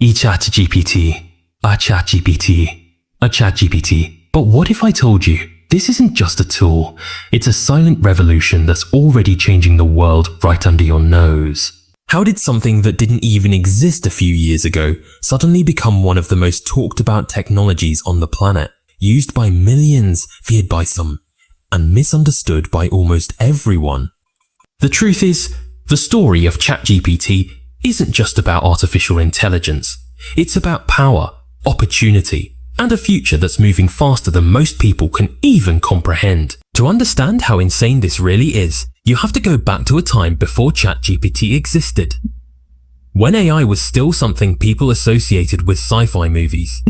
ChatGPT, a ChatGPT, a ChatGPT. But what if I told you this isn't just a tool, it's a silent revolution that's already changing the world right under your nose? How did something that didn't even exist a few years ago suddenly become one of the most talked about technologies on the planet, used by millions, feared by some, and misunderstood by almost everyone? The truth is, the story of ChatGPT isn't just about artificial intelligence. It's about power, opportunity, and a future that's moving faster than most people can even comprehend. To understand how insane this really is, you have to go back to a time before ChatGPT existed. When AI was still something people associated with sci-fi movies,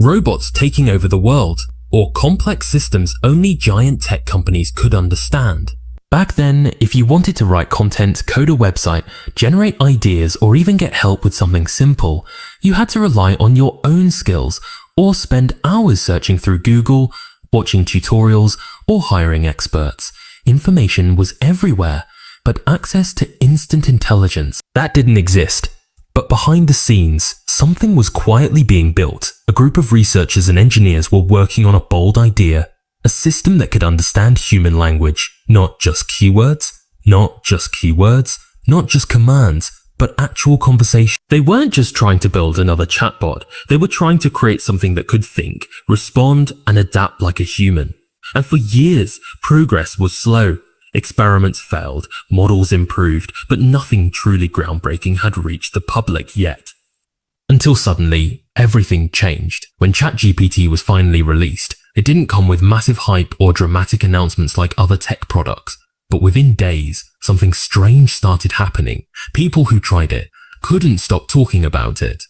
robots taking over the world, or complex systems only giant tech companies could understand. Back then, if you wanted to write content, code a website, generate ideas, or even get help with something simple, you had to rely on your own skills or spend hours searching through Google, watching tutorials, or hiring experts. Information was everywhere, but access to instant intelligence, that didn't exist. But behind the scenes, something was quietly being built. A group of researchers and engineers were working on a bold idea. A system that could understand human language, not just keywords, not just commands, but actual conversation. They weren't just trying to build another chatbot, they were trying to create something that could think, respond, and adapt like a human. And for years, progress was slow. Experiments failed, models improved, but nothing truly groundbreaking had reached the public yet. Until suddenly, everything changed. When ChatGPT was finally released, it didn't come with massive hype or dramatic announcements like other tech products, but within days, something strange started happening. People who tried it couldn't stop talking about it.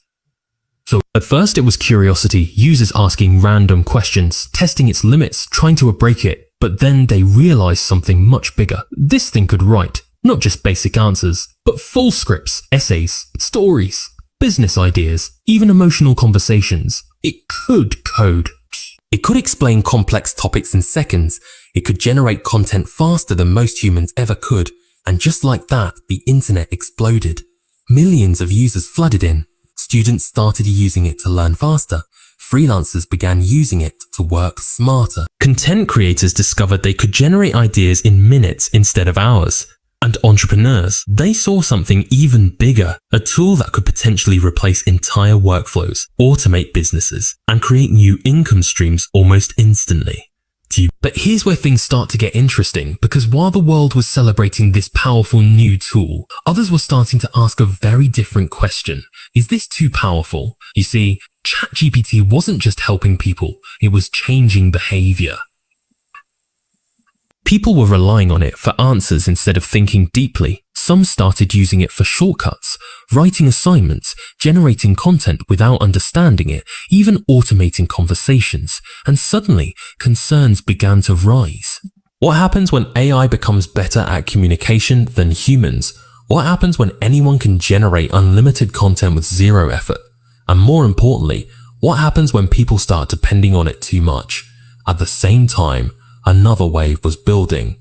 So at first it was curiosity, users asking random questions, testing its limits, trying to break it, but then they realized something much bigger. This thing could write, not just basic answers, but full scripts, essays, stories, business ideas, even emotional conversations. It could code. It could explain complex topics in seconds. It could generate content faster than most humans ever could. And just like that, the internet exploded. Millions of users flooded in. Students started using it to learn faster. Freelancers began using it to work smarter. Content creators discovered they could generate ideas in minutes instead of hours. And entrepreneurs, they saw something even bigger, a tool that could potentially replace entire workflows, automate businesses, and create new income streams almost instantly. But here's where things start to get interesting, because while the world was celebrating this powerful new tool, others were starting to ask a very different question. Is this too powerful? You see, ChatGPT wasn't just helping people, it was changing behavior. People were relying on it for answers instead of thinking deeply. Some started using it for shortcuts, writing assignments, generating content without understanding it, even automating conversations, and suddenly concerns began to rise. What happens when AI becomes better at communication than humans? What happens when anyone can generate unlimited content with zero effort? And more importantly, what happens when people start depending on it too much? At the same time, another wave was building.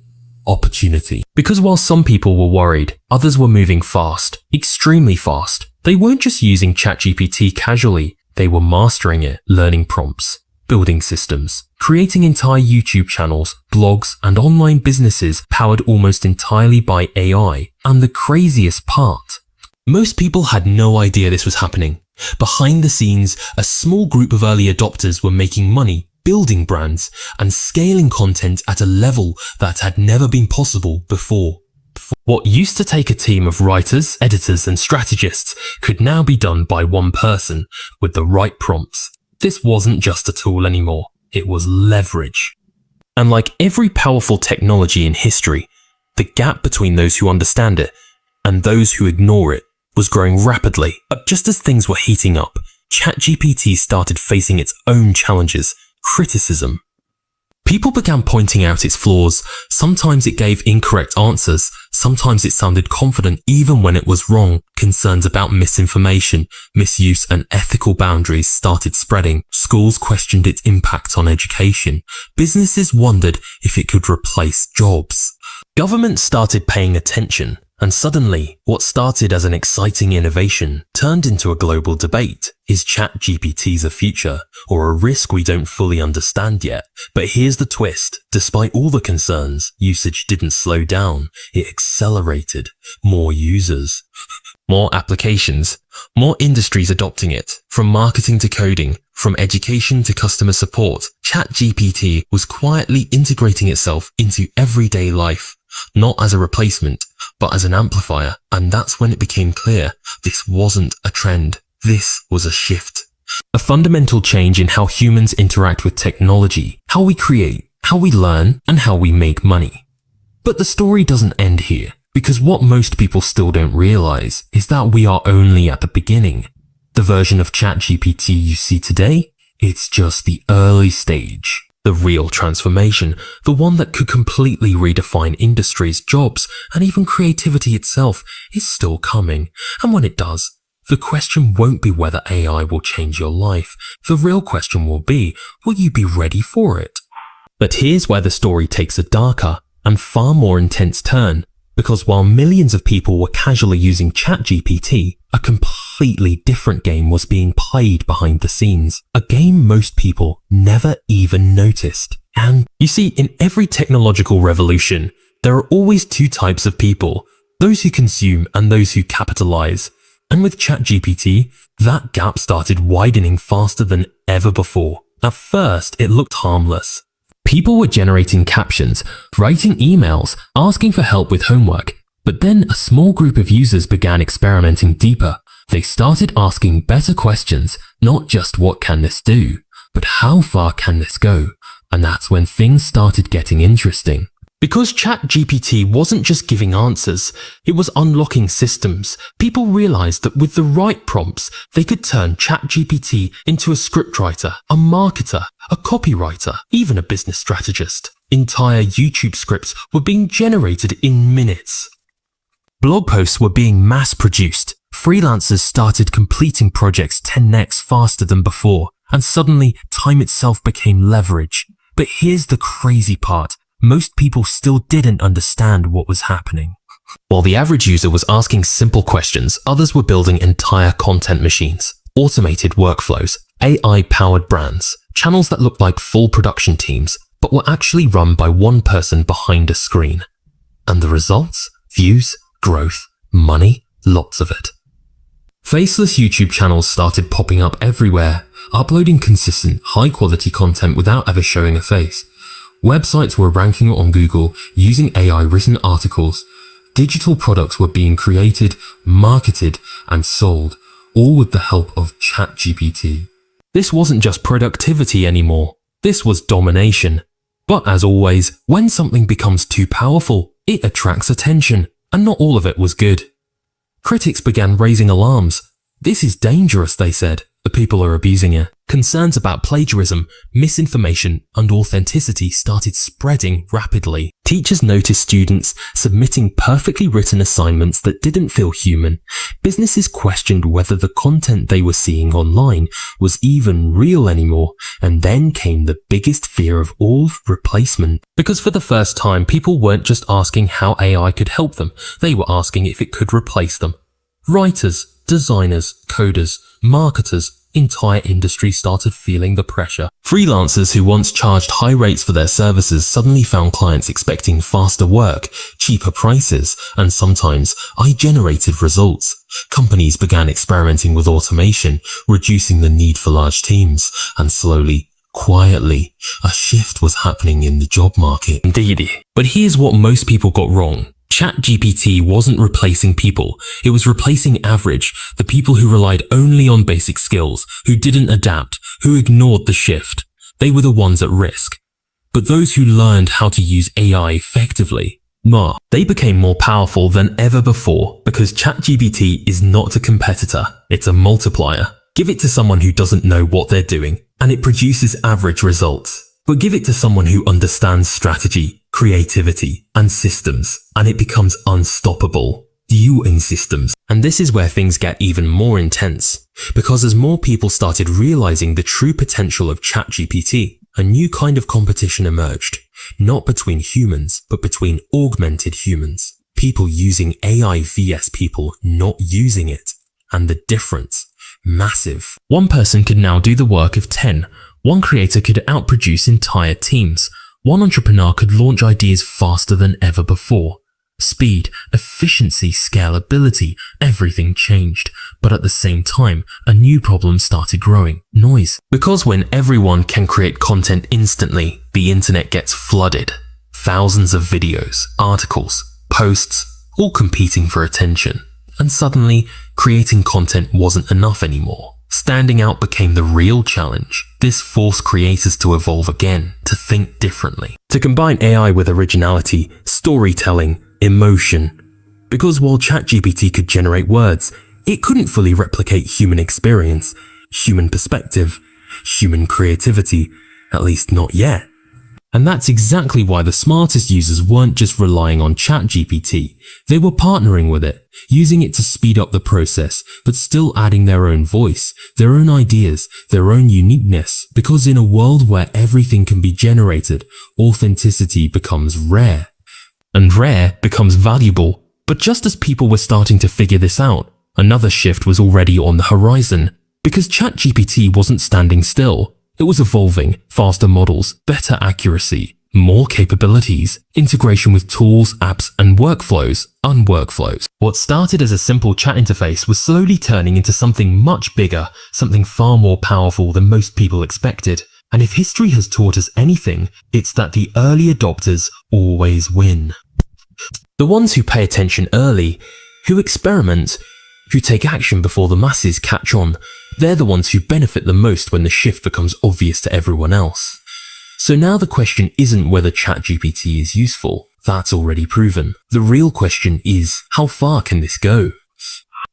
Opportunity. Because while some people were worried, others were moving fast, extremely fast. They weren't just using ChatGPT casually, they were mastering it, learning prompts, building systems, creating entire YouTube channels, blogs, and online businesses powered almost entirely by AI. And the craziest part, most people had no idea this was happening. Behind the scenes, a small group of early adopters were making money, building brands, and scaling content at a level that had never been possible before. What used to take a team of writers, editors, and strategists could now be done by one person with the right prompts. This wasn't just a tool anymore, it was leverage. And like every powerful technology in history, the gap between those who understand it and those who ignore it was growing rapidly. But just as things were heating up, ChatGPT started facing its own challenges. Criticism. People began pointing out its flaws. Sometimes it gave incorrect answers. Sometimes it sounded confident even when it was wrong. Concerns about misinformation, misuse, and ethical boundaries started spreading. Schools questioned its impact on education. Businesses wondered if it could replace jobs. Governments started paying attention. And suddenly, what started as an exciting innovation turned into a global debate. Is ChatGPT the future, or a risk we don't fully understand yet? But here's the twist. Despite all the concerns, usage didn't slow down. It accelerated. More users, more applications, more industries adopting it. From marketing to coding, from education to customer support, ChatGPT was quietly integrating itself into everyday life. Not as a replacement, but as an amplifier. And that's when it became clear this wasn't a trend. This was a shift. A fundamental change in how humans interact with technology, how we create, how we learn, and how we make money. But the story doesn't end here, because what most people still don't realize is that we are only at the beginning. The version of ChatGPT you see today, it's just the early stage. The real transformation, the one that could completely redefine industries, jobs, and even creativity itself, is still coming. And when it does, the question won't be whether AI will change your life. The real question will you be ready for it? But here's where the story takes a darker and far more intense turn. Because while millions of people were casually using ChatGPT, a completely different game was being played behind the scenes. A game most people never even noticed. And you see, in every technological revolution, there are always two types of people, those who consume and those who capitalize. And with ChatGPT, that gap started widening faster than ever before. At first, it looked harmless. People were generating captions, writing emails, asking for help with homework. But then a small group of users began experimenting deeper. They started asking better questions, not just what can this do, but how far can this go? And that's when things started getting interesting. Because ChatGPT wasn't just giving answers, it was unlocking systems. People realized that with the right prompts, they could turn ChatGPT into a scriptwriter, a marketer, a copywriter, even a business strategist. Entire YouTube scripts were being generated in minutes. Blog posts were being mass-produced. Freelancers started completing projects 10x faster than before, and suddenly time itself became leverage. But here's the crazy part. Most people still didn't understand what was happening. While the average user was asking simple questions, others were building entire content machines, automated workflows, AI-powered brands, channels that looked like full production teams, but were actually run by one person behind a screen. And the results? Views, growth, money, lots of it. Faceless YouTube channels started popping up everywhere, uploading consistent, high-quality content without ever showing a face. Websites were ranking on Google using AI-written articles. Digital products were being created, marketed, and sold, all with the help of ChatGPT. This wasn't just productivity anymore. This was domination. But as always, when something becomes too powerful, it attracts attention, and not all of it was good. Critics began raising alarms. This is dangerous, they said. The people are abusing it. Concerns about plagiarism, misinformation, and authenticity started spreading rapidly. Teachers noticed students submitting perfectly written assignments that didn't feel human. Businesses questioned whether the content they were seeing online was even real anymore. And then came the biggest fear of all, replacement. Because for the first time, people weren't just asking how AI could help them. They were asking if it could replace them. Writers, designers, coders, marketers, entire industries started feeling the pressure. Freelancers who once charged high rates for their services suddenly found clients expecting faster work, cheaper prices, and sometimes AI-generated results. Companies began experimenting with automation, reducing the need for large teams, and slowly, quietly, a shift was happening in the job market. Indeed. But here's what most people got wrong. ChatGPT wasn't replacing people, it was replacing average, the people who relied only on basic skills, who didn't adapt, who ignored the shift. They were the ones at risk. But those who learned how to use AI effectively, they became more powerful than ever before because ChatGPT is not a competitor, it's a multiplier. Give it to someone who doesn't know what they're doing, and it produces average results. But give it to someone who understands strategy, creativity, and systems, and it becomes unstoppable. Viewing systems. And this is where things get even more intense, because as more people started realizing the true potential of ChatGPT, a new kind of competition emerged, not between humans, but between augmented humans. People using AI vs people not using it. And the difference, massive. One person could now do the work of 10. One creator could outproduce entire teams. One entrepreneur could launch ideas faster than ever before. Speed, efficiency, scalability, everything changed. But at the same time, a new problem started growing: noise. Because when everyone can create content instantly, the internet gets flooded. Thousands of videos, articles, posts, all competing for attention. And suddenly, creating content wasn't enough anymore. Standing out became the real challenge. This forced creators to evolve again, to think differently, to combine AI with originality, storytelling, emotion. Because while ChatGPT could generate words, it couldn't fully replicate human experience, human perspective, human creativity, at least not yet. And that's exactly why the smartest users weren't just relying on ChatGPT. They were partnering with it, using it to speed up the process, but still adding their own voice, their own ideas, their own uniqueness. Because in a world where everything can be generated, authenticity becomes rare. And rare becomes valuable. But just as people were starting to figure this out, another shift was already on the horizon. Because ChatGPT wasn't standing still. It was evolving: faster models, better accuracy, more capabilities, integration with tools, apps, and workflows, unworkflows. What started as a simple chat interface was slowly turning into something much bigger, something far more powerful than most people expected. And if history has taught us anything, it's that the early adopters always win. The ones who pay attention early, who experiment, who take action before the masses catch on, they're the ones who benefit the most when the shift becomes obvious to everyone else. So now the question isn't whether ChatGPT is useful. That's already proven. The real question is, how far can this go?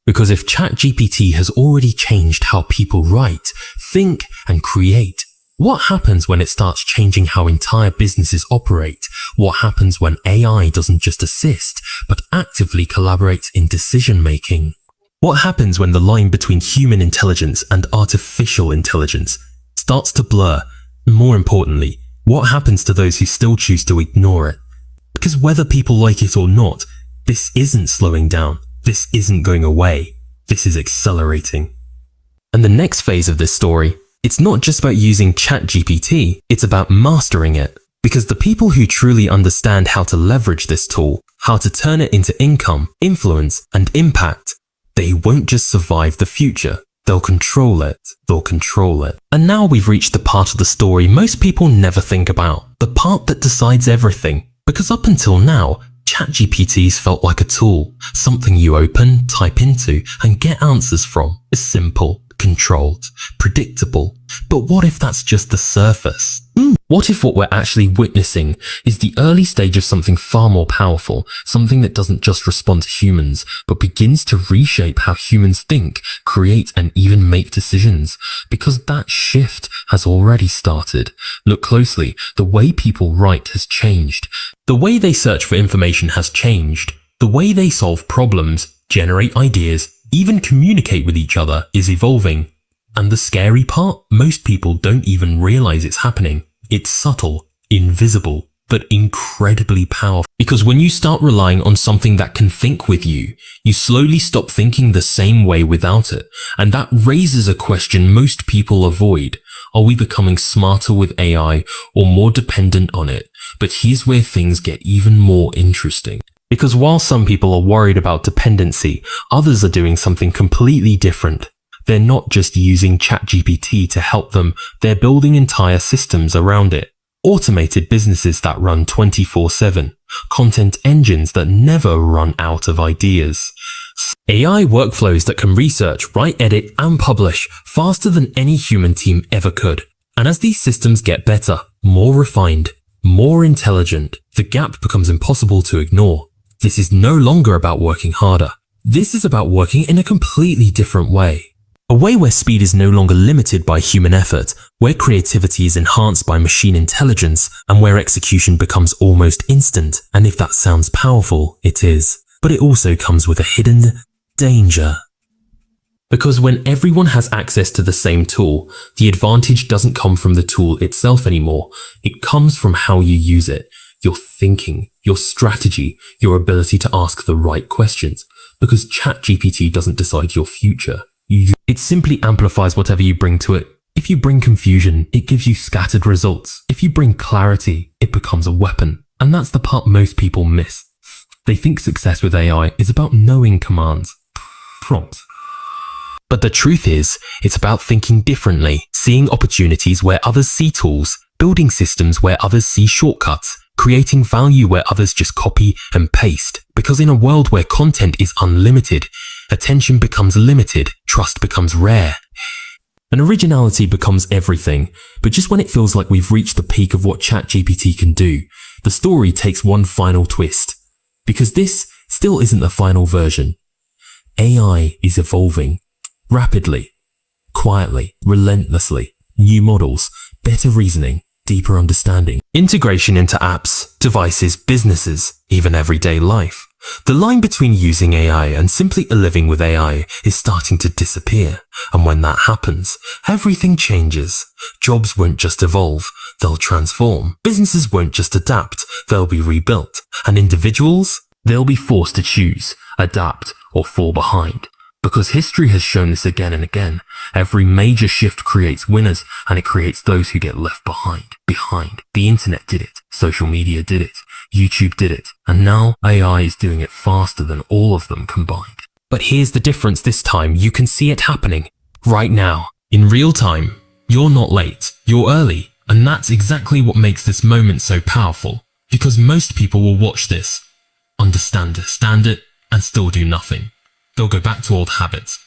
Because if ChatGPT has already changed how people write, think, and create, what happens when it starts changing how entire businesses operate? What happens when AI doesn't just assist, but actively collaborates in decision-making? What happens when the line between human intelligence and artificial intelligence starts to blur? And more importantly, what happens to those who still choose to ignore it? Because whether people like it or not, this isn't slowing down. This isn't going away. This is accelerating. And the next phase of this story, it's not just about using ChatGPT, it's about mastering it. Because the people who truly understand how to leverage this tool, how to turn it into income, influence, and impact, they won't just survive the future, they'll control it. They'll control it. And now we've reached the part of the story most people never think about, the part that decides everything. Because up until now, ChatGPT's felt like a tool, something you open, type into, and get answers from. It's simple, controlled, predictable. But what if that's just the surface? What if what we're actually witnessing is the early stage of something far more powerful, something that doesn't just respond to humans, but begins to reshape how humans think, create, and even make decisions? Because that shift has already started. Look closely, the way people write has changed. The way they search for information has changed. The way they solve problems, generate ideas, even communicate with each other is evolving. And the scary part, most people don't even realize it's happening. It's subtle, invisible, but incredibly powerful. Because when you start relying on something that can think with you, you slowly stop thinking the same way without it. And that raises a question most people avoid. Are we becoming smarter with AI or more dependent on it? But here's where things get even more interesting. Because while some people are worried about dependency, others are doing something completely different. They're not just using ChatGPT to help them, they're building entire systems around it. Automated businesses that run 24/7. Content engines that never run out of ideas. AI workflows that can research, write, edit, and publish faster than any human team ever could. And as these systems get better, more refined, more intelligent, the gap becomes impossible to ignore. This is no longer about working harder. This is about working in a completely different way. A way where speed is no longer limited by human effort, where creativity is enhanced by machine intelligence, and where execution becomes almost instant. And if that sounds powerful, it is. But it also comes with a hidden danger. Because when everyone has access to the same tool, the advantage doesn't come from the tool itself anymore. It comes from how you use it. your thinking, your strategy, your ability to ask the right questions. Because ChatGPT doesn't decide your future. It simply amplifies whatever you bring to it. If you bring confusion, it gives you scattered results. If you bring clarity, it becomes a weapon. And that's the part most people miss. They think success with AI is about knowing commands, prompts. But the truth is, it's about thinking differently, seeing opportunities where others see tools, building systems where others see shortcuts, creating value where others just copy and paste. Because in a world where content is unlimited, attention becomes limited, trust becomes rare. And originality becomes everything. But just when it feels like we've reached the peak of what ChatGPT can do, the story takes one final twist. Because this still isn't the final version. AI is evolving. Rapidly. Quietly. Relentlessly. New models. Better reasoning. Deeper understanding. Integration into apps, devices, businesses, even everyday life. The line between using AI and simply living with AI is starting to disappear. And when that happens, everything changes. Jobs won't just evolve, they'll transform. Businesses won't just adapt, they'll be rebuilt. And individuals, they'll be forced to choose, adapt, or fall behind. Because history has shown this again and again. Every major shift creates winners, and it creates those who get left behind. The internet did it. Social media did it. YouTube did it. And now AI is doing it faster than all of them combined. But here's the difference this time. You can see it happening right now. In real time. You're not late. You're early. And that's exactly what makes this moment so powerful. Because most people will watch this, understand it, and still do nothing. They'll go back to old habits,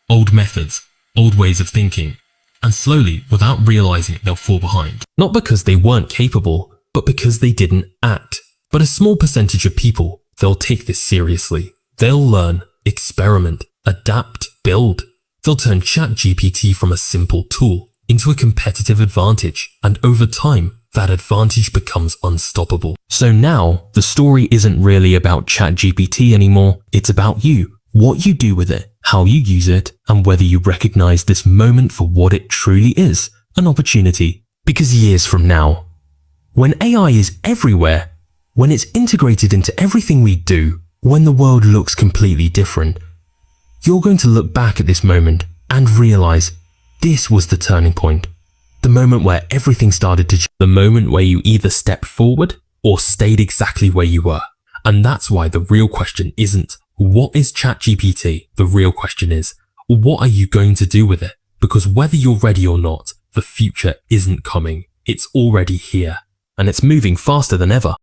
old methods, old ways of thinking, and slowly, without realizing it, they'll fall behind. Not because they weren't capable, but because they didn't act. But a small percentage of people, they'll take this seriously. They'll learn, experiment, adapt, build. They'll turn ChatGPT from a simple tool into a competitive advantage, and over time, that advantage becomes unstoppable. So now, the story isn't really about ChatGPT anymore, it's about you. What you do with it, how you use it, and whether you recognize this moment for what it truly is, an opportunity. Because years from now, when AI is everywhere, when it's integrated into everything we do, when the world looks completely different, you're going to look back at this moment and realize this was the turning point. The moment where everything started to change. The moment where you either stepped forward or stayed exactly where you were. And that's why the real question isn't, what is ChatGPT? The real question is, what are you going to do with it? Because whether you're ready or not, the future isn't coming. It's already here. And it's moving faster than ever.